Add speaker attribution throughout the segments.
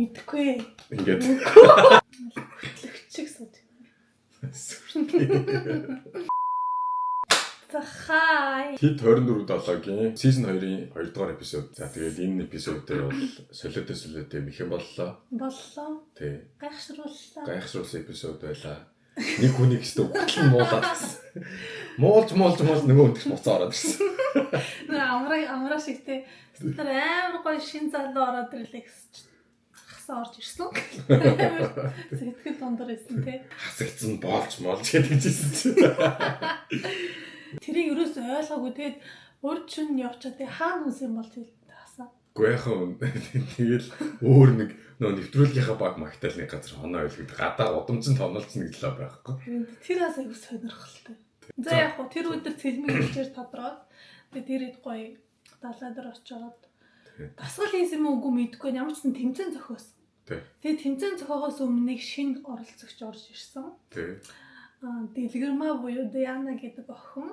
Speaker 1: Мэдхгүй.
Speaker 2: Ингээд
Speaker 1: Хөтлөгчиг сууд. За хай.
Speaker 2: Хит 24/7-гийн season 2-ын 2 дугаар эпизод. За тэгээд энэ эпизод дээр бол солиотой мэхэн боллоо.
Speaker 1: Боллоо.
Speaker 2: Тий.
Speaker 1: Гайхшрууллаа.
Speaker 2: Гайхшруулсан эпизод байлаа. Нэг хүнийг өстө угтал муулаад гэсэн. Муулж нөгөө өндөрч буцаа ороод ирсэн.
Speaker 1: Нэ амраа шиг те. Тэр амар гоё шин залуу ороод ирлээ гэсэн чинь хасаа орж ирсэн. Сэтгэл дундар ирсэн те.
Speaker 2: Хасагдсан боолж гэдэг жийсэн чинь.
Speaker 1: Тэрийг юусэн ойлгоогүй. Тэгээд урд чинь явчаа те хаана хүсэн бол тэгэл хасаа.
Speaker 2: Гэхдээ яхан тэгэл өөр нэг нөө нэвтрүүлгийнхаа баг магтаалны газар хоноо үлгэж гадаа удамцсан томолцсон гэж л байхгүй.
Speaker 1: Харин тэр асаа их сонирхолтой. За яг хуу тэр өдөр цэлмэг ичээр тодроод тэгээд тэрэд гоё далаа дээр очиод дасгал хийсэн юм үгүй мэдгүй ямар ч тэмцээн зохиосон. Тэгээд тэмцээн зохиогоос өмнө нэг шинэ оролцогч орж ирсэн. Дэлгэрмаа буюу Диана гэдэг охин.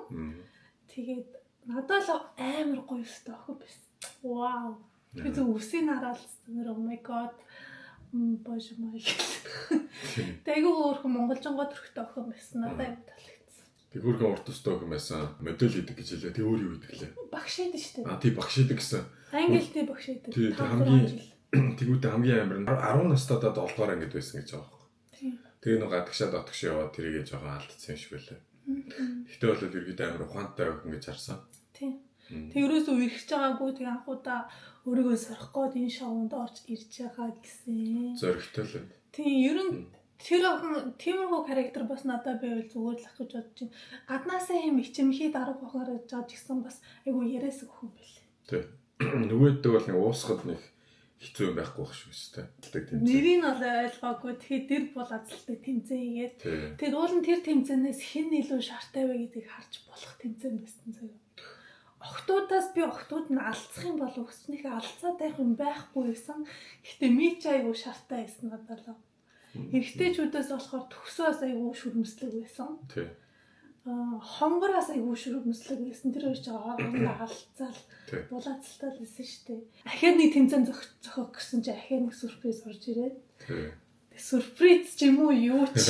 Speaker 1: Тэгээд надад л амар гоё өстэй охин байсан. Вау. Тэр зөв үсийг хараад oh my god. Боже мой. Тэгвэл өөрхөн монголжонгоо төрхтэй охин байсан. Надад юм таалагдсан.
Speaker 2: Тэгвэрхэн урт төстэй охин байсан. Модель хийдэг гэж хэлээ. Тэг өөр юу хийдэг лээ?
Speaker 1: Багш хийдэг шүү дээ.
Speaker 2: Тий багш хийдэг гэсэн.
Speaker 1: Англи багш хийдэг.
Speaker 2: Тий тэгвэл хамгийн амар нь 10 настайдаа 7 дугаар ангид байсан гэж байгаа байхгүй.
Speaker 1: Тий.
Speaker 2: Тэгээ нэг гадагшаа дотгош яваад тэрийгээ жоохон алдсан юм шиг байлаа. Гэхдээ бол ерөөд амар ухаантай охин гэж харсан.
Speaker 1: Тий. Тэг ерөөсөө үргэлж байгаагүй тэг анхудаа өөрийгөө сорих гээд энэ шоунд орж ирж байгаа гэсэн.
Speaker 2: Зоригтой л байна.
Speaker 1: Тий, ер нь тэр охин тиймэрхүү характер бас надад байвал зүгээр л ах гэж бодож байна. Гаднаасаа юм ичимхий дарга бохоор жаад гисэн бас айгу яриас өхөн байлээ.
Speaker 2: Тий. Нөгөөдөө бол нэг уусахад нэг хэцүү байхгүй байх шүү дээ.
Speaker 1: Нэрийг нь бол ойлгоогүй. Тэгэхээр дэр бол азалтай тэмцээн хийгээд тэгээд уулын тэр тэмцээнээс хэн илүү шартай вэ гэдгийг харж болох тэмцээн байсан заяа. Охтуудаас би охтууд нь алдсах юм бол өснийхээ алдцаад байх юм байхгүй байсан. Гэхдээ ми ч айгу шартай байсан надад л. Эрэгтэйчүүдээс болохоор төгсөөс айгу шүрмслэг байсан.
Speaker 2: Тий.
Speaker 1: Хонгороос айгу шүрмслэг байсан. Тэр хоёр ч хоорондоо алдцаал булаацалтай л байсан шүү дээ. Ахиад нэг тэмцээн зохиох гэсэн чи ахиад нэг сюрприз орж ирээд.
Speaker 2: Тий.
Speaker 1: Сюрприз ч юм уу юу ч.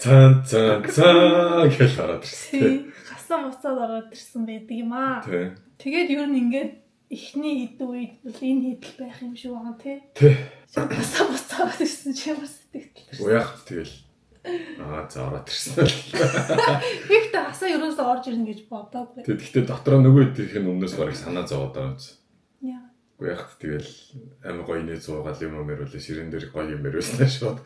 Speaker 2: Цан гэж хараад ирсэн.
Speaker 1: Хасан буцаад ороод ирсэн байдаг юм аа.
Speaker 2: Тий.
Speaker 1: Тэгээд ер нь ингээд эхний хэд үед бол энэ хэдэл байх юм шиг байгаа тий.
Speaker 2: Тий.
Speaker 1: Хасан буцаад ирсэн ч ямар сэтгэл.
Speaker 2: Уяах тэгэл. За ороод ирсэн.
Speaker 1: Ихтэй хасаа ерөөсөө орж ирнэ гэж бодоогүй.
Speaker 2: Тэгэхдээ дотроо нөгөө тэрхэн өмнөөс барыг санаа зовоод байгаа юм чи.
Speaker 1: Яа.
Speaker 2: Уяах тэгэл амар гоё нэ зуугаал юм мөрөөлө ширэн дээр гоё юм мөрөөснөө шууд.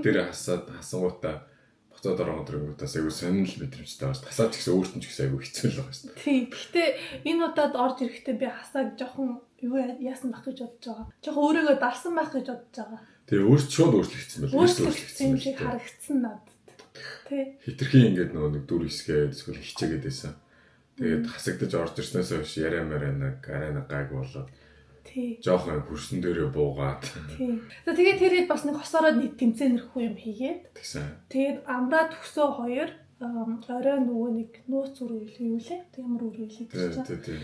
Speaker 2: Тэр хасангуудаа буцаад ороод ирэнгүүтээс айгу сонирхол мэдрэмжтэй байна. Хасаач гэсэн өөрт нь ч гэсэн айгу хэцүү л байгаа шүү дээ.
Speaker 1: Тийм. Гэхдээ энэ удаад орж ирэхдээ би хасааг жоохон юу яасан байх гэж бодож байгаа. Жоохон өөрийгөө дарсан байх гэж бодож байгаа.
Speaker 2: Тэгээ өөрт шууд өөрчлөгдсөн байл.
Speaker 1: Өөрчлөгдсөн юм шиг харагдсан надад. Тэ.
Speaker 2: Хитрхийн ингээд нөгөө нэг дүр хэсгээд эсвэл хичээгээд байсан. Тэгээд хасагдаж орж ирснээс хойш яриа нэг арай гайг болоод.
Speaker 1: Тий.
Speaker 2: Жохон хөрсөн дээрээ буугаад.
Speaker 1: Тий. За тэгээд тэрийг бас нэг хосороод нэг тэмцээнэрхүү юм хийгээд.
Speaker 2: Тэгсэн.
Speaker 1: Тэгээд амраа төгсөө хоёр орой нөгөө нэг нууц үрэл юу лээ? Ямар үрэл хийж байгаа.
Speaker 2: Тий.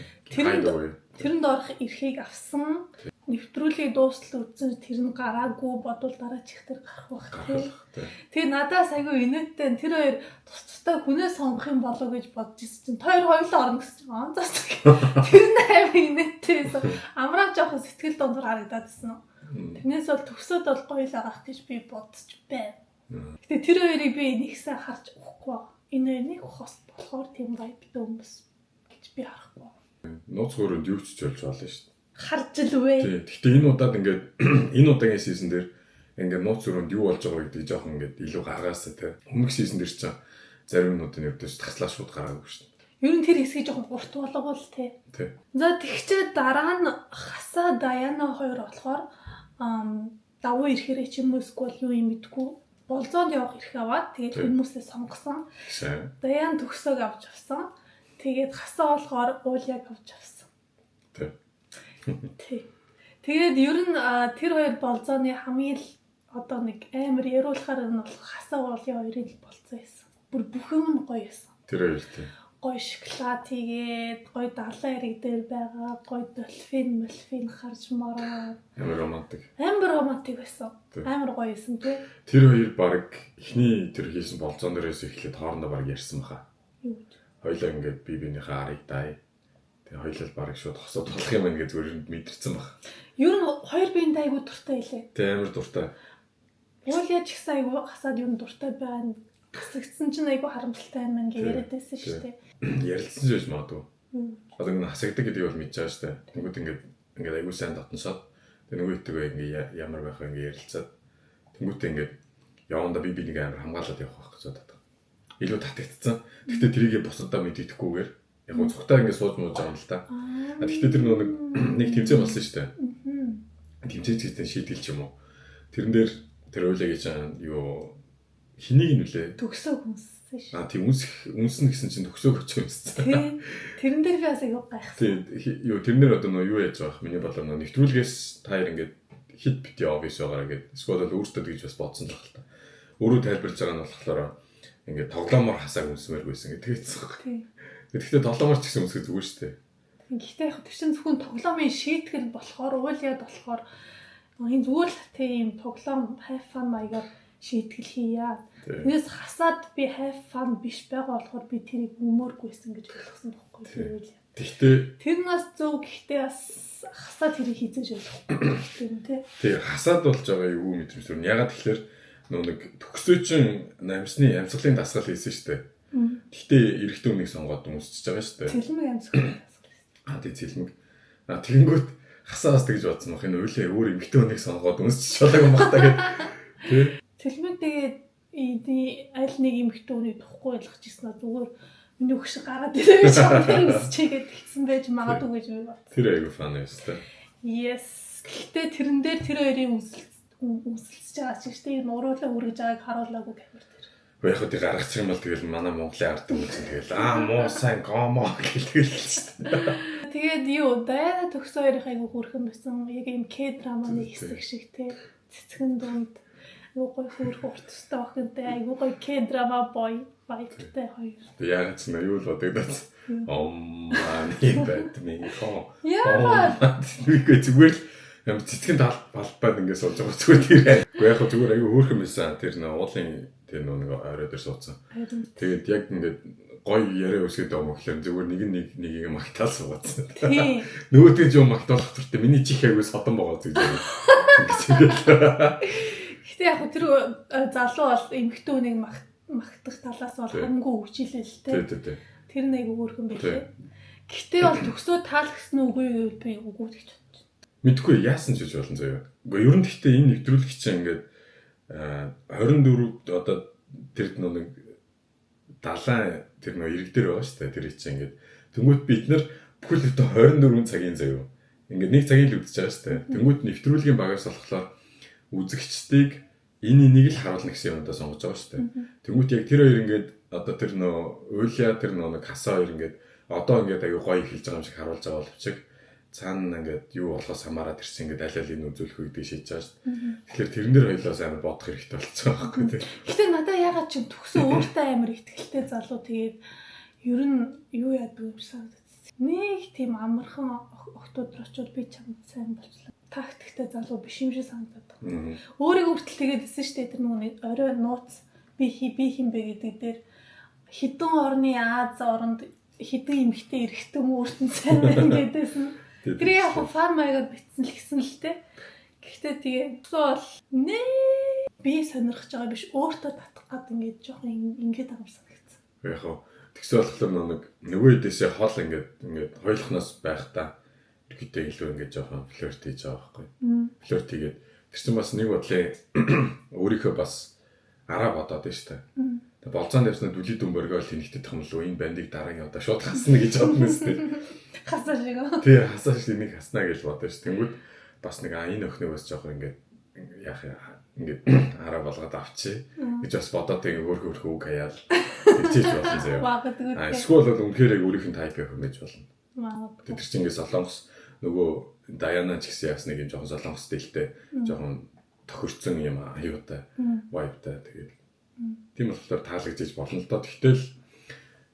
Speaker 1: Тэрэнд орох эрхийг авсан. Нэвтрүүлгийг дуустал үзсэн тэр нь гараагүй бодвол дараа чих тэр гарах байх тий. Тэгээ надаас айгүй инээдтэй тэр хоёр тустай хүнээ сонгох юм болоо гэж бодож ирсэн чинь хоёр хоёулаа орно гэсэн чинь онцос. Тэр нь амар инээдтэй. Амраа жоохон сэтгэл дундуур харагдаад байна. Тэрнээс бол төгсөөд бол гоё л агаах гэж би бодож байна. Гэтэ тэр хоёрыг би нэгсээ харж өгөхгүй. Энэ нэг хос болохоор тийм вайбтай хүмүүс гэж би харахгүй.
Speaker 2: Нууц хөрөнд юу ч болж болно шүү дээ.
Speaker 1: Харж л вэ.
Speaker 2: Тий. Гэхдээ энэ удаад ингээд энэ удаагийн сизон дээр ингээд нууц хөрөнд юу болж байгаа гэдэг жоохон ингээд илүү гаргаасаа тий. Өмнөх сизон дээр ч зарим минутын өвдөж таслаа шууд гараагүй шүү дээ.
Speaker 1: Ер нь тэр хэсгийг жоохон гурт болгоол тий.
Speaker 2: Тий.
Speaker 1: За тэгчээ дараа нь хасаа Даяна хоёр болохоор давуу ирэхээрээ ч юм уу эсвэл юу юм мэдгүй болзоонд явах эрх аваад тэгээд хүмүүсээ сонгосон. Даян төгсөөг авч авсан. Тэгээд хасаа болохоор уулыг авч авсан. Тий. Тэгээд ер нь тэр хоёр болзооны хамгийн л одоо нэг амар яриулахаар нь бол хасаа уулын хоёрын л болцоо байсан. Бүр бүх юм нь гоё байсан.
Speaker 2: Тэр хоёр тий.
Speaker 1: гоё шоколад хийгээд гоё далайн эрэг дээр байгаа гоё дольфин харж мараа. Амар романтик байсан. Амар гоё байсан тий.
Speaker 2: Тэр хоёр баг эхний тэр хийсэн болцоон дээрээс эхлээд хоорондоо баг ярьсан баха.
Speaker 1: Юу?
Speaker 2: Хоёлаа ингээд бие биенийхээ арыг дай. Тэгээ хоёлаа баг шууд хосоод болох юм ингээд зүгээр мэдэрсэн баха.
Speaker 1: Ер нь хоёр биенд айгу дуртай илээ.
Speaker 2: Тэ амар дуртай.
Speaker 1: Уулаа ч гэсэн айгу хасаад ер нь дуртай байгаа. Хасагдсан чинь айгу харамсалтай юм ингээ яриад байсан шүү дээ.
Speaker 2: Ярилцсан ч гэж магадгүй. Одоо ингэ хасагдаг гэдгийг бол мэдчихэж штэ. Тэнгүүд ингээд айгу сайн дотносоод тэгээ нөгөө итгэв ингээ ямар байх вэ ингээ ярилцаад тэнгүүтээ ингээд яванда би нэг амар хамгаалаад явах байх гэж боддог. Илүү татагдцсан. Гэхдээ тэрийг бусдаа мэддэхгүйгээр яг гоо цогтой ингээ сууж мууж байгаа юм л та. Гэхдээ тэр нэг тэмцээн болсон штэ. Тэмцээч гэдэг шийдэл ч юм уу. Тэрэн дээр тэр ойлаа гэж юу хэнийг нүлээ
Speaker 1: төгсөө хүнссэн шүү.
Speaker 2: Тийм үнсэн гэсэн чинь төгсөөг очих юмсан.
Speaker 1: Тийм. Тэрэн дээр би бас яг гайхсан.
Speaker 2: Тийм юу тэрнэр одоо нөө юу яаж байгаа миний болоо нөө нэвтрүүлгээс та хоёр ингээд хит бит явж байгаараа гэдэг. Эсвэл өөртөө гэж бас бодсон л байна. Өөрөө тайлбарлаж байгаа нь болохоор ингээд тоглоомоор хасааг үнсмээр байсан гэдэг хэлсэн.
Speaker 1: Тийм.
Speaker 2: Тэгэхдээ тоглоомоор ч гэсэн үнсэх зүгээр шүү дээ.
Speaker 1: Гэхдээ яг тэр чинь зөвхөн тоглоомын шийтгэл болохоор уулаад болохоор энэ зүгээр л тийм тоглоом have fun маягаар шийтгэл хийя. Тэрээс хасаад би have fun биш байгаа болохоор би тэрийг өмөргүйсэн гэж ойлгосон байхгүй юу?
Speaker 2: Гэхдээ
Speaker 1: тэр нас зөв гэхдээ бас хасаад тэрийг хийцээж ойлгохгүй тийм.
Speaker 2: Тэгээ хасаад болж байгаа юу мэдрэмж төрн. Ягаад тэгэхээр нэг төгсөө чин намсны амьсгалын дасгал хийсэн шүү дээ. Гэхдээ эрэгтэй хүнийг сонгоод өмсчихэж байгаа шүү дээ.
Speaker 1: Цэлмэг амьсгалын дасгал.
Speaker 2: Тийм цэлмэг. Тэгэнгүүт хасаас тэгж бодсон бах энэ өөлөө өөр эмэгтэй хүнийг сонгоод өмсчихэж байгаа юм бах та гэдэг. Тэ.
Speaker 1: Цэлмэг тэгээд аль нэг эмэгтэй хүнийг тухгүй ойлгож ирсэн аа зүгээр миний өгш гараад ирээ гэж бодсон чигээд хэлсэн байж магадгүй гэж би бат.
Speaker 2: Тэр айгу фан байсан.
Speaker 1: Yes. Гэхдээ тэрэн дээр тэр хоёрын үнсэлж байгаа ч гэхдээ энэ уруулаа үргэж байгааг харуулаагүй камер дээр.
Speaker 2: Яг хөө тий гаргачих юм бол тэгэл манай Монголын ард түмэн тэгэл муу сайн гомо гэлгээл шүү дээ.
Speaker 1: Тэгээд юу дайна төгсөө хоёрын айгу хөөрхөн байсан. Яг юм К-драманы хэсэг шиг те цэцгэн дунд юу гой хөөрхөн уртстай бахынтай айгу гой К-драма vibeтай хоёр.
Speaker 2: Яг ч нэ юу л бодогдож. Мани бат ми хоо.
Speaker 1: Яа.
Speaker 2: Үгүй зүгээр л юм цэцгэн талбайд ингээд сууж байгаа зүгээр тийм. Уу яг зүгээр айгу хөөрхөн байсан. Тэр нөө уулын тэр нэг орой дээр суудсан. Тэгээд яг ингээд гой яриа өсгöd байгаа мөхлөр зүгээр нэгийг магтаал суугаадсан.
Speaker 1: Тийм.
Speaker 2: Нөгөөдгөө ч юм магтаалах туртай миний чих айгу содон байгаа зүг.
Speaker 1: Гэтэ яг тэр залуу бол эмэгтэй хүнийг магтах талаас бол хамгийн хүчилээ л те. Тэр нэг өөрхөн байлээ. Гэтэ бол төгсөө таалагдсан үгүй юу би үгүй гэж бодчих.
Speaker 2: Мэдгүй яасан ч гэж болно заяа. Гэхдээ ер нь гэхдээ энэ нэвтрүүлэг чинь ингээд 24 одоо тэр нэг далайн тэр нэг ирэг дээр байгаа шүү дээ. Тэр чинь ингээд тэнгуут бид нар бүхэл бүтэн 24 цагийн заяа. Ингээд нэг цагийн л үдчихэж байгаа шүү дээ. Тэнгуут нэвтрүүлгийн багаас болохоор үзэгчдийг энэ энийг л харуулна гэсэн юмдаа сонгож байгаа шүү дээ. Тэнгуут яг тэр хоёр ингээд одоо тэр нөө уйлаа тэр нэг хасаа хоёр ингээд одоо ингээд аягүй гоё эхэлж байгаа юм шиг харуулж байгаа боловч цаана ингээд юу болохоос хамаарат ирсэн ингээд аль алийг үзүүлэх үү гэдэг шийдэж байгаа шүү дээ. Тэгэхээр тэрэн дээр хоёлоос амар бодох хэрэгтэй болчихсон байхгүй тийм.
Speaker 1: Гэтэ надаа ягаад ч төгсөө өөртөө амар ихтэй залуу тэгээд ер нь юу яадаг юм санагдав. Нэг тийм амархан октод очоод би чамд сайн болчихлоо. Тактиктэй залуу биш юм шиг санагдаад байна. Өөрийгөө хүртэл тэгээд исэн шүү дээ тэр нэг орой нууц би хин бэ гэдэг дээр хідэн орны Аз оронд хідэн эмхтэй эрэхтэн өөртөө сайн байна гэдээсэн. Тэр яг фан маягаар битсэн л гэсэн л те. Гэхдээ тэгээд бол би сонирхож байгаа биш өөртөө татах гад ингээд жоохон ингээд байгаа юм санагдсан.
Speaker 2: Яг хоо тэгсэн болохоор нэг нөгөө хэдээсээ хол ингээд хойлохноос байх та ихдээ илүү ингээд жоохон флирт хийж байгаа байхгүй. Флирт хийгээд тэр чинь бас нэг бодлоо өөрийнхөө бас араа бодоод байна шүү дээ. Тэгээ болцоонд явснаа дүлий дүнбөргөөл тэнэгтэйх юм л энэ бандыг дараагийн удаа шууд хасна гэж бодно шүү дээ.
Speaker 1: Хасаа шиг.
Speaker 2: Тий, хасаа шиг нэг хаснаа гэж бодож шүү. Тэнгүүд бас нэг энэ өхнөөс жоохон ингээд яах ингээд араа болгоод авчи гэж бас бодоод тэгээ өөр үг хаяал тэгчээж болно заяа. Эсвэл бол үнэхээр өөрийнх нь тайп явах гэж болно. Тэр чинь ингээд солонгос нөгөө Даяна ч гэсэн ясна гэж жоохон солонгос стилтэй жоохон тохирцсон юм аюутай vibeтай тэгээд тийм болохоор таалагдчих болно л доо. Тэгтэл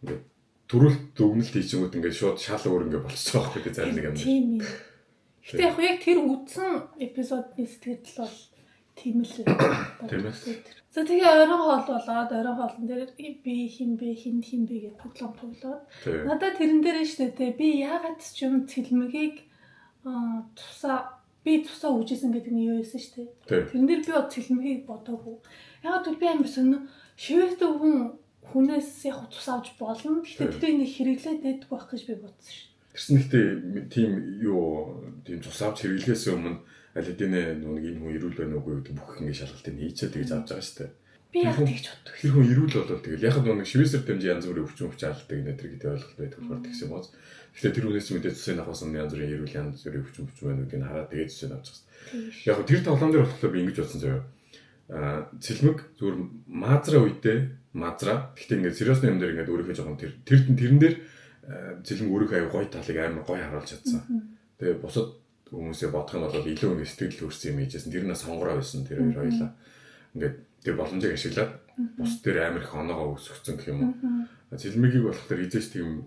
Speaker 2: ингээд төрөлт дүгнэлт хийчихэнгүүт ингээд шууд шал өөр ингээд болчихж байгаа байхгүй зарим нэг юм.
Speaker 1: Тийм юм. Гэтэ яг тэр үдсэн эпизодны сэтгэл бол тийм л байна. За тэгээ оройн хоол болоод оройн хоолн дээр би хин бэ гэж тоглоом тоглоод надад тэрэн дээр нь шүү дээ би яагаад ч юм цэлмэгийг тусаа үжсэн гэдэг нь юу байсан шүү дээ. Тэрэн дээр би цэлмэгийг бодоогүй. Яагаад гэвэл би амар сонь шивэхтэй хүнээс яг тус авч болно. Гэхдээ тэр нэг хэрэглээд дэдгүй байх гэж би бодсон шүү.
Speaker 2: Тэрс нэгтээ тийм тус авч хэрэглэхээс өмнө аль хэдийнэ нэг энэ хүн ирүүл байна уугүй гэдэг бүх ингэ шалгалтыг хийчээ тэгж авч байгаа шүү дээ.
Speaker 1: Би яг тэгж боддог.
Speaker 2: Тэр хүн ирүүл болоод тэгэл яг нэг шивэсэр дэмжиж янз бүрийн өвчин алдаг нэ тэр гэдэг ойлголт байдаг болохоор тэгсэн юм уу. Тэгэхээр тэр хүнээс ч мэдээ цусыг авахсан янз бүрийн ирүүл янз бүрийн өвчин байна гэдгийг хараад тэгээд цусыг авч байгаа. Яг тэр тоглоом дээр болохоор би ингэж бодсон заяа. Цэлмэг зүгээр маазраа үедээ маазраа. Гэхдээ ингээд сериосны юм дээр ингээд өөрийнхөө жоохон тэрэн дээр цэлмэг өөрийнхөө аяг гоё талыг амар гоё харуулж чадсан. Тэгээ бусад хүмүүсээ бодох юм бол илүү нэг сэтгэл төрсэн юм ийжсэн. Тэр нь сонгороо байсан тэр хоёр хоёлаа. Ингээд тэр боломжийг ашиглаад бус дээр амар их оноогоо өсгөцсөн гэх юм уу. Цэлмэгийг болохоор эзэж тийм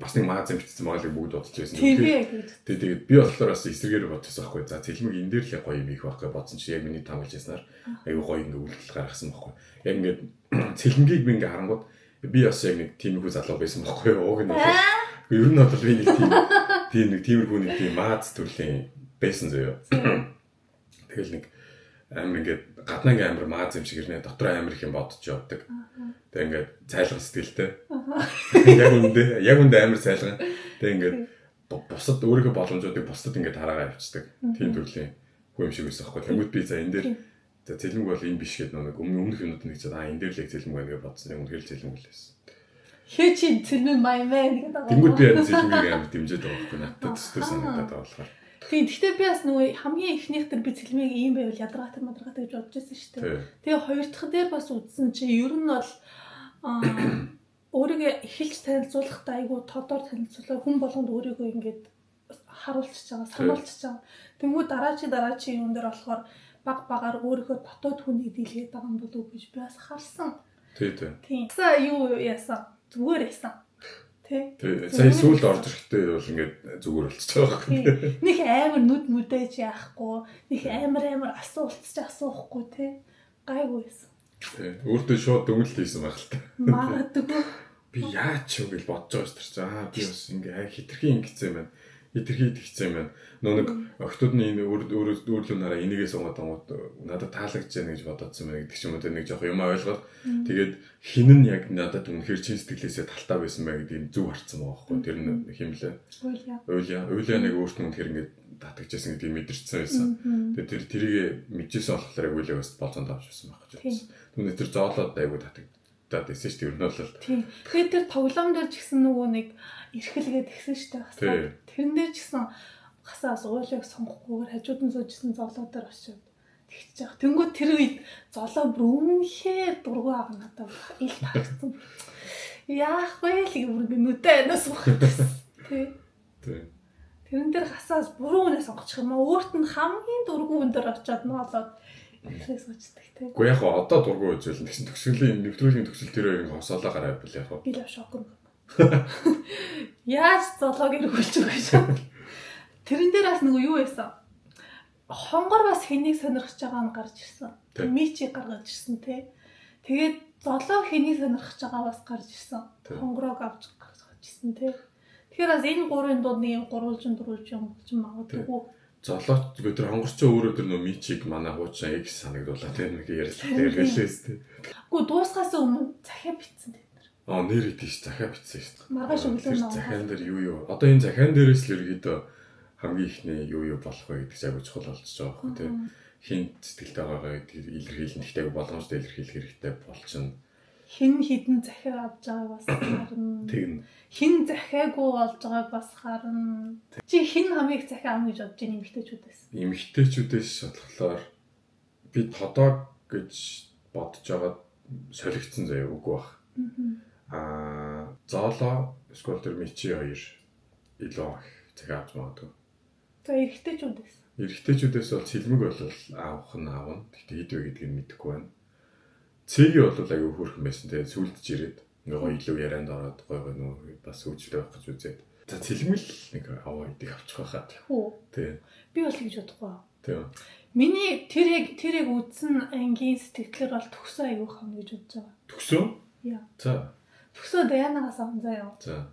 Speaker 2: бас нэг мааз амтцсан байгааг бүгд бодож байсан. Тэгээд би болохоор бас эсрэгээр бодчихсон байхгүй. За цэлмэг энэ дээр л гоё юм их байхгүй бодсон чи яг миний тамгалж яснаар аюу гоё ингээ үйлдэл гаргасан байхгүй. Яг ингээд цэлмэгийг би ингээ харангууд би бас яг нэг тийм их залуу байсан байхгүй. Ууг нь ер нь бол би нэг тиймэрхүү нэг тийм мааз төрлийн байсан заяа. Тэгэл нэг амар ингээд гаднаа ингээ амар мааз юм шиг ирнэ дотор амар их юм бодож явдаг. Тэг ингээд цайлган сэтгэлтэй. Яг үндэ амар цайлган. Тэг ингээд бусад өөрийнхөө боломжуудыг бусдад ингээд хараагаа явцдаг. Тийм төрлийн хүн юм шиг байсан байхгүй. Тэнгүүд би за энэ дээр за цэлмэг бол энэ биш гэдэг нэг өмнөх юмнууд нэг чад энэ дээр л яг цэлмэг байна гэж бодсон. Үнэхээр цэлмэг л байсан.
Speaker 1: Хэ чи цэлмэг my man гэдэг байгаа.
Speaker 2: Тэнгүүд би яг цэлмэгийг амар дэмжиж байгаа байхгүй. Надад төстэй санагдаад байгаа болохоор.
Speaker 1: Тийм. Гэхдээ би бас нөгөө хамгийн ихнийх дээр би цэлмийг ийм байвал ядаргаатай мадаргаатай гэж бодож байсан шүү дээ. Тэгээ хоёр дахь дээр бас үзсэн чи ер нь бол өөрийгөө эхэлж танилцуулахдаа айгүй тодор танилцуулаа хүн болгонд өөрийгөө ингээд харуулчихж байгаа, сануулчихж байгаа. Тэнгүү дараачийн юм дээр болохоор багаар өөрийнхөө дотоод хүнийг дийлгээд байгаа юм болов уу гэж би бас харсан. Тийм. За юу яасан? Зүгээр яасан.
Speaker 2: Тэгээ сая сүүлд орж ирэхдээ бол ингээд зүгээр болчихж байгаа байхгүй.
Speaker 1: Нэг амар нүд мүдээж яахгүй, нэг амар асуухгүй тий. Гайгүй байсан.
Speaker 2: Өөртөө шууд дүгнэлт хийсэн байх л та.
Speaker 1: Магадгүй.
Speaker 2: Би яач юу гэж бодож байгаа шүү дээ. Би бас ингээ хитрхи ингэсэн юм байна. Хитрхи тэгсэн юм байна. Нэг охтууд нь энэ өөрлөө нараа энийгээ суугаад надад таалагдж байна гэж бодоодсон байна гэдэг ч юм уу нэг жоох юм ойлгоод тэгээд хин нь яг надад үнэхээр чин сэтгэлээсээ талтаа байсан бай гэдгийг зөв харсан байгаа байхгүй. Тэр нь химлээ. Уйлаа нэг өөртөө үнэхээр ингээ татагчсан гэдгийг мэдэрсэн байсан. Тэгээд тэрийг мэдчихсэн болохоор яг уйлаа бас болцоонд авч байсан байх гэж бодсон. Түүнээ тэр зоолоод айгуу татагдаад байсан шүү дээ. Ер нь бол
Speaker 1: тийм. Тэгээд тэр тоглоом дээр ч гэсэн нөгөө нэг эрхэлгээд гисэн шүү дээ. Тэрэн дээр ч гэсэн гасаас уулыг сонгохгүйгээр хажууд нь суужсэн зоолоо дээр очиод тэгчих яах. Тэнгүүд тэр үед зоолоо бүр үнэхээр дургу аав надад ил тагцсан. Яах вэ л бүр нүдэ анаас ухчихсан. Тий. Тэрэн дээр гасаас буруу үнэ сонгочих юм аа. Өөрт нь хамгийн дургу хүн дээр очиод ноолоод ихээс очдөг тий.
Speaker 2: Уу яг одоо дургу үзвэл тэгсэн төгсгөлийн нэвтрүүлгийн төгсөл тэр хоёрын хосоолоо гараа явбал яг.
Speaker 1: Би л шок юм. Яаж зоолоог иргүүлж байгаа юм. Тэрэн дээр бас нөгөө юу байсан? Хонгор бас хэнийг сонирхож байгаа нь гарч ирсэн. Мичиг гаргаж ирсэн тий. Тэгээд золоо хэнийг сонирхож байгаа бас гарч ирсэн. Хонгорог авч гаргаж ирсэн тий. Тэгэхээр бас энэ гурвын дунд нэг юм гурвалжин юм гэж магадгүй.
Speaker 2: Золооч тэр хонгорч өөрөө тэр нөө мичиг манай хуучин X санагдуулаа тий нэг ярилээ тий.
Speaker 1: Гэхдээ дуусгаас өмнө захиа битсэн тий.
Speaker 2: Нэр идэж захиа битсэн шүү дээ.
Speaker 1: Маргааш өглөө нөө.
Speaker 2: Захиан дээр юу. Одоо энэ захиан дээрээс л ерөөдөө хамгийн ихний юу болох вэ гэдэг чинь агуу чухал болчихж байгаа байхгүй тий. Хин сэтгэлтэй байгаагаа гэдгийг илэрхийлэн ихтэй боломжтой илэрхийлэх хэрэгтэй болчихно.
Speaker 1: Хин хідэн захиа авч байгааг бас харна.
Speaker 2: Тэгнь.
Speaker 1: Хин захиагүй болж байгааг бас харна. Чи хин хамгийн их захиа авна гэж бодож байна эмэгтэйчүүдээс.
Speaker 2: Эмэгтэйчүүдээс шатлахлаар би тодоо гэж бодож байгаа солигдсон заяа үгүй бах. Зоолоо эсвэл тэр мичи хоёр илүү захиа авч магадгүй.
Speaker 1: За
Speaker 2: эрэгтэйчүүдээс бол цэлмэг бол аавах нь аавна. Гэхдээ хэд вэ гэдгийг мэдэхгүй байна. Цэгийн бол аюу хөөрхөн байсан. Тэгээд сүлдж ирээд Нөгөө илүү ярианд ороод гой нөгөө бас үжилтэй байх гэж үзээд. За цэлмэл нэг аваа идэх авчих байхаа. Тий.
Speaker 1: Би бол гэж бодохгүй.
Speaker 2: Тий.
Speaker 1: Миний тэр яг үдсэн ангийн сэтгэлээр бол төгсөө аягүй хам гэж бодож байгаа.
Speaker 2: Төгсөө?
Speaker 1: Яа.
Speaker 2: За.
Speaker 1: Төгсөө Дайанагаас авсан заяа.
Speaker 2: За.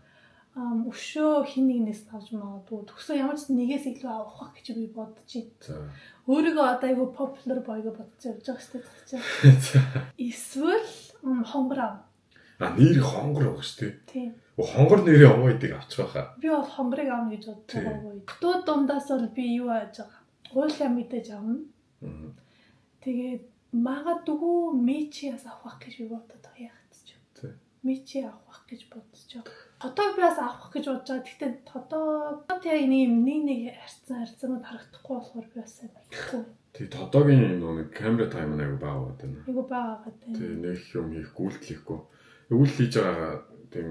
Speaker 1: Өшөө хин нэгнээс авч магадгүй. Төгсөө ямар ч нэгээс илүү авах гэж би бодож байна.
Speaker 2: За.
Speaker 1: Өөрийгөө одоо аягүй popular boy гэж бодож явж байгаа шүү дээ.
Speaker 2: За.
Speaker 1: Эсвэл хонгор ав.
Speaker 2: Нэр хонгор байгаа шүү дээ.
Speaker 1: Тийм.
Speaker 2: Хонгор нэрээ аваа идэх авчих байхаа.
Speaker 1: Би бол хонгорыг авна гэж бодож байгаа. Хотууд дундаас бол би юу яаж байгаа. Гуйлаа мэдээж авна. Тэгээд магадгүй мичиас авах гэж би бодод байгаа яах гэж.
Speaker 2: Тий.
Speaker 1: Мичи авах гэж бодож байгаа. Хотоо би бас авах гэж бодож байгаа. Гэхдээ хотоо яг нэг харьцангууд харагдахгүй болохоор би бас сайн болохгүй.
Speaker 2: Тий, тодогийн нэг камера тайм нэг бага байна.
Speaker 1: Айгу бага гэдэг.
Speaker 2: Тий, нэг юм хийхгүй, үйлдэл хийхгүй. Үйлдэл хийж байгаа тийм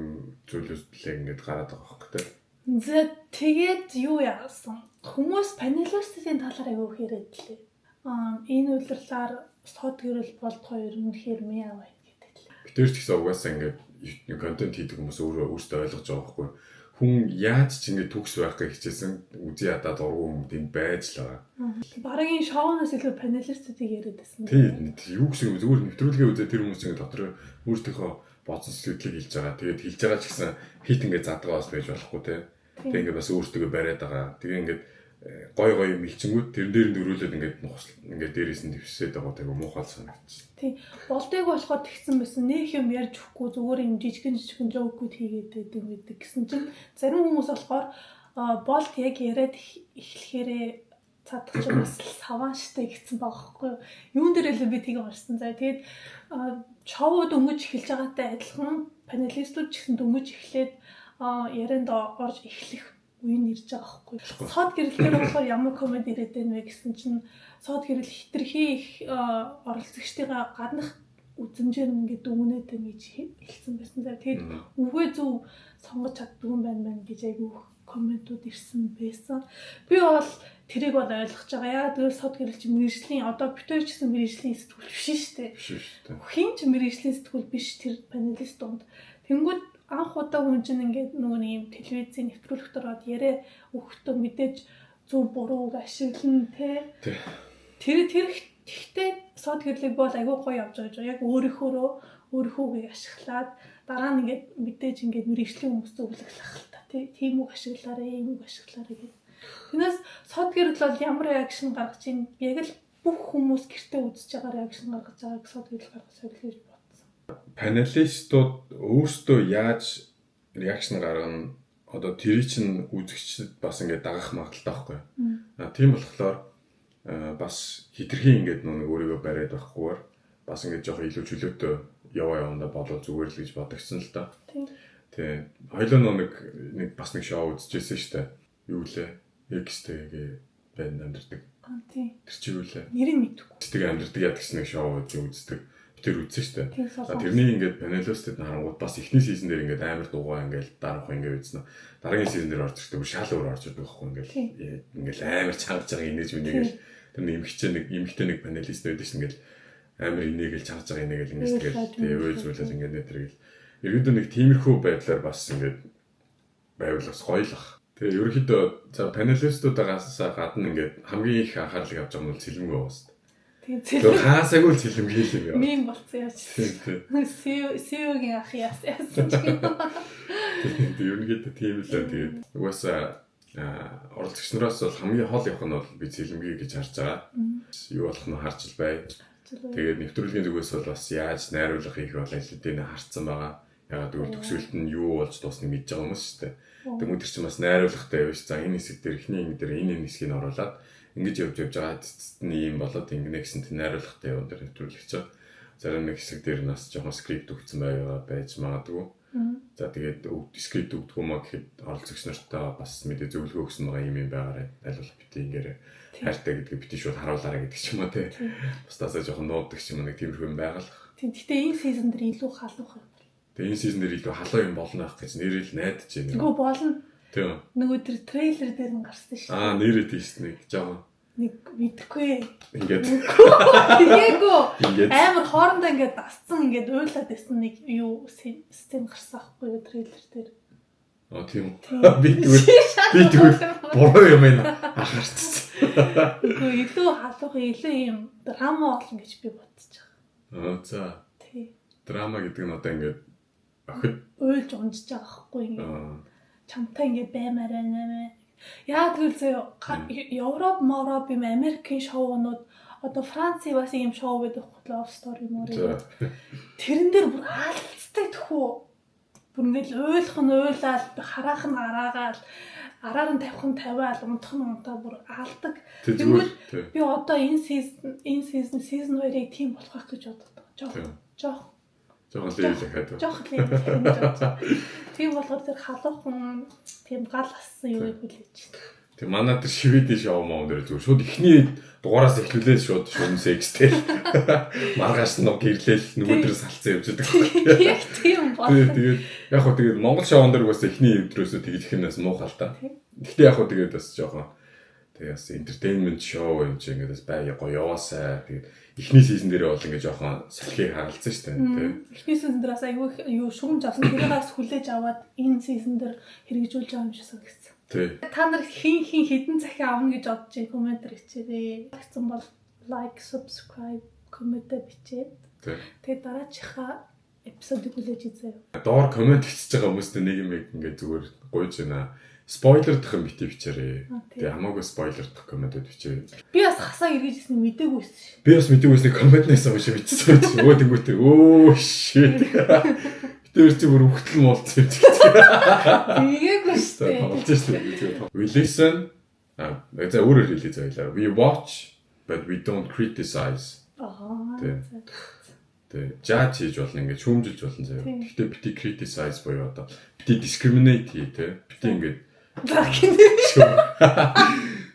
Speaker 2: зүйлүүдлээ ингэж гараад байгаа байхгүй тий.
Speaker 1: За тэгээд юу яасан? Хүмүүс панелистийн талаар аягүй хэрэг лээ. Энэ үйлрэлээр сод гэрэл болд хоёр нь хэрмээ аваа гэдэг лээ.
Speaker 2: Битэр ч гэсэн угаасаа ингэж контент хийдэг хүмүүс өөртөө ойлгож байгаа байхгүй. Хүн яаж ч ингэж төгс байх гэж хичээсэн үзий ядаад ургуу юм тийм байж л байгаа.
Speaker 1: Барагийн шоунаас илүү панелистуудыг яриад байсан.
Speaker 2: Тий, юу гэсэн зүгээр нэвтрүүлгээ үзээ тэр хүмүүс ингэ дотор өөртөөхөө бодсон сэтгэлийг хэлж байгаа. Тэгээд хэлж байгаа ч гэсэн хит ингэ задгаа бас байж болохгүй тий. Тэгээд ингэ бас өөртөө бариад байгаа. Тэгээ ингэ гой мэлчингүүд тэрэн дээр дөрүүлээд ингээд нухсал ингээд дээрээс нь твсээд байгаа тайгу муухай санагдчих.
Speaker 1: Тий. Болдойг болохоор тэгсэн байсан. Нэг юм ярьж өгөхгүй зүгээр юм жижигэн жоокуд хийгээд байдаг гэдэг гэсэн чинь зарим хүмүүс болохоор болт яг яриад эхлэхээрээ цадах ч бас саван штэ гэсэн байхгүй юу. Юун дээр л би тийг уншсан. За тэгээд шоуд өнгөж эхэлж байгаатай адилхан панелистууд ч гэсэн дөнгөж эхлээд ярианд орж эхлэх үеийн ирж байгаа байхгүй. Сод гэрэлтээр болохоор ямар комеди ирээд байна вэ гэсэн чинь сод гэрэл хитрхи их оролцогчдыгаа гаднах үзэмжээр ингээд дүгнээд байна гэж хэлсэн байсан. Тэгээд үгүй зөв сонгож чаддгүй юм байна гэж айгүй комментууд ирсэн байсан. Би бол тэрийг бол ойлгож байгаа. Яа тэгвэл сод гэрэл чи мэрэгжлийн одоо битэр ч гэсэн мэрэгжлийн сэтгүүл биш шүү дээ. Хин ч мэрэгжлийн сэтгүүл биш тэр панелист донд. Тэнгүүд анх удаа хүн чинь ингээд нөгөө нэг телевизийн нэвтрүүлэгт ороод яриа өгөхдөө мэдээж зөв бурууг ашиглана те. Тэр ихтэй сод гэрлэг бол айгүй гоё явж байгаа. Яг өөрийнхөөгээ ашиглаад дараа нь ингээд мэдээж ингээд мэрэгжлийн хүмүүст зөвлөх л та тийм үг ашиглаарэ, ийм үг ашиглаарэ гэх. Тэрнээс сод гэрэл бол ямар реакшн гаргаж ийн яг л бүх хүмүүс гэртээ үзэж байгаа реакшн гаргаж байгааг сод гэрэл гаргаж байгаа гэж бодсон.
Speaker 2: Панелистууд өөрсдөө яаж реакшн гаргана одоо тэр чинь үзэгчдэд бас ингээд дагах магадaltaй байхгүй. Тийм болохоор бас хитрхи ингээд нэг өөрийгөө бариад байхгүйгээр бас ингээд жоох илүү чөлөөтэй явандаа болоо зүгээр л гэж бодогцсон л та. Тийм. Хоёлоо нэг бас нэг шоу үзчихсэн шүү дээ. Юу лээ? X-тэйгээ банд амьдэрдэг.
Speaker 1: Тийм.
Speaker 2: Тэр чи юу лээ?
Speaker 1: Нэрийг мэдэхгүй.
Speaker 2: Тэг амьдэрдэг яд гэсэн нэг шоу үздэг. Тэр үзсэн шүү дээ. Тэрний ингээд панелистууд харангууд бас эхний сизон дээр ингээд амар дуугаа ингээд дарах ингээд үзсэн. Дараагийн сизон дээр орж ирдэг шал өөр орж ирдэг байхгүй ингээд амар чангаж байгаа инээж үнийгэл тэр эмхтэй нэг панелист байдаг шин ингээд амар инээгээл чангаж байгаа инээгээл ингээд тэгэл өөй зүйлэл ингээд нэтэргээл ерөөдөө нэг тиймэрхүү байдлаар бас ингээд байвал бас гоё л бах. Тэгээ ерөөхдөө за панелистуудаас гадна ингээд хамгийн их анхаарлыг авч байгаа нь цэлмэг уус. Тэгээ хаасаагүй л цэлмэг хийл юм яа.
Speaker 1: Мим болцсон яач. CEO-гийн ах яасан.
Speaker 2: Тэгээ ерөөдөө тийм л тэгээд угаасаа оролцогч нараас бол хамгийн хол явах нь бол би цэлмэг гэж харж байгаа. Юу болох нь харж л бай. Тэгээд нэвтрүүлгийн зүгээс бол бас яаж найруулга хийх болоо хэлээд харцсан байгаа. Ягаад гэвэл төгсгөлт нь юу болж дуусна гэж байгаа хүмүүс шүү дээ. Тэгмүүд тэр чинь бас найруулгатай явж за энэ хэсэг дээр эхний ингэ дээр энэ хэсгийг оруулаад ингэж явж байгаа цэцэд нь ийм болоод ингэ гэсэн тийм найруулгатай явна дээр нэвтрүүлэгч. Зарим нэг хэсэг дээр нас жоохон скрипт өгсөн байж магадгүй. За тэгээд скрипт өгдөг юм а гэхэд оролцогч нартаа бас мэдээ зөвлөгөө өгсөн байгаа юм байгаарай. Аль болох бити ингээрэ хайртай гэдгийг бити шууд харуулаарай гэдэг ч юм уу те. Бусдаасаа жоохон нуудаг ч юм уу нэг тиймэрхүү юм байгалах.
Speaker 1: Тийм. Гэхдээ энэ сизон дээр илүү халуух юм.
Speaker 2: Тэгээ энэ сизон дээр илүү халуун юм болно ах гэж нэрэл найдаж байна.
Speaker 1: Үгүй болно.
Speaker 2: Тийм.
Speaker 1: Нөгөө тэр трейлер дээр нь гарсан шүү.
Speaker 2: Нэрээ тийш нэг жоохон.
Speaker 1: нэг мэдхгүй.
Speaker 2: Ингээд
Speaker 1: Тэгээгүй.
Speaker 2: ингээд
Speaker 1: Амар хоорондоо ингээд дасцсан ингээд уйлаад байсан нэг юу сцен гарсан аахгүй юу трейлер дээр.
Speaker 2: тийм. Би тэгвэл буруу юм байна. Анхаарчихсан.
Speaker 1: Үгүй илүү халуухан илүү юм драма болно гэж би бодож байгаа.
Speaker 2: За.
Speaker 1: Тий.
Speaker 2: Драма гэдэг нь одоо ингээд охид
Speaker 1: Уйлж унжиж байгаа аахгүй ингээд. Чамтай ингээд баймаар байна. Яа тэгвэл зөө Европ юм Америкийн шоунууд одоо Францын бас ийм шоу гэдэг Love Story мөрөө. Тэрэн дээр бүр аалцтай төхөө. Бүр ингээд уйлах нь уйлаад хараах нь гараагаал араар нь тавих нь тавиал унтах нь унтаа бүр аалдаг. Тэгвэл би одоо энэ season 2-ыг тийм болгох гэж боддог. Жохон
Speaker 2: лээлэх
Speaker 1: хаад. Тийм болохоор тэр халуухан тийм гал ассан юу хүлээж.
Speaker 2: Тэг манай тэр шивэдийн шоу мөн дээр зүгээр шууд ихний дугаараас эхлүүлээд шууд сексттэй. Маргааш нь гэрлээл нөгөөдрөөс салцсан явж байгаа.
Speaker 1: Яг тийм байна.
Speaker 2: Тэгээд яг хөө тэгээд Монгол шоунд дээр бас ихний өдрөөсөө тэгж ихнээс муухай л та. Гэхдээ яг хөө тэгээд бас жоохон тэгээд бас entertainment show юм чи ингээд бас бай гоё яваасаа тэгээд эхний сизон дээр бол ингээд жоохон салхийг харалцсан шүү дээ.
Speaker 1: Эхний сизон дээр бас аюу юу шугамж авсан тэрээс хүлээж аваад энэ сизон дээр хэрэгжүүлж байгаа юм шиг санагдсан. Та нар хин хэдэн захин авна гэж бодож байна комментэр бичээрэй. Тэгсэн бол like, subscribe, comment бичээд. Тэгээд дараачихаа эпизодыг хүлээж үзье.
Speaker 2: Доор коммент бичиж байгаа хүмүүст нэг юм ингээд зүгээр гуйж байна. Спойлер дэх юм битээ бичээрэй. Тэгээ хамаагүй спойлер дэх комментод бичээрэй.
Speaker 1: Би бас хасаа эргэж ирсэн мэдээгүй байсан.
Speaker 2: Би бас мэдээгүй комментнаас уншиж бичсэн. Өө тэнгүүтээ өө shit. Тэр чи бүр хөлтөл молцсон юм чи.
Speaker 1: Тэгээгүй шүү дээ.
Speaker 2: Болж шүү дээ. We listen. За өөрөөр хэлээ зайлаа. We watch but we don't criticize. Тэ judge хийж болно ингээд шүүмжилж болно заяа. Гэхдээ бити criticize буюу одоо бити discriminate хий тэ. Бити ингээд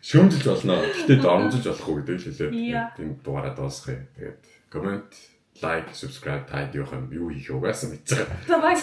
Speaker 2: шүүмжилж болно. Гэхдээ дормжилж болохгүй гэдэг л хэлээ. Тийм дугаараа дуусгая. Тэгээд comment, like, subscribe таад юу хийх угаасан мэдчихэе.
Speaker 1: За бай.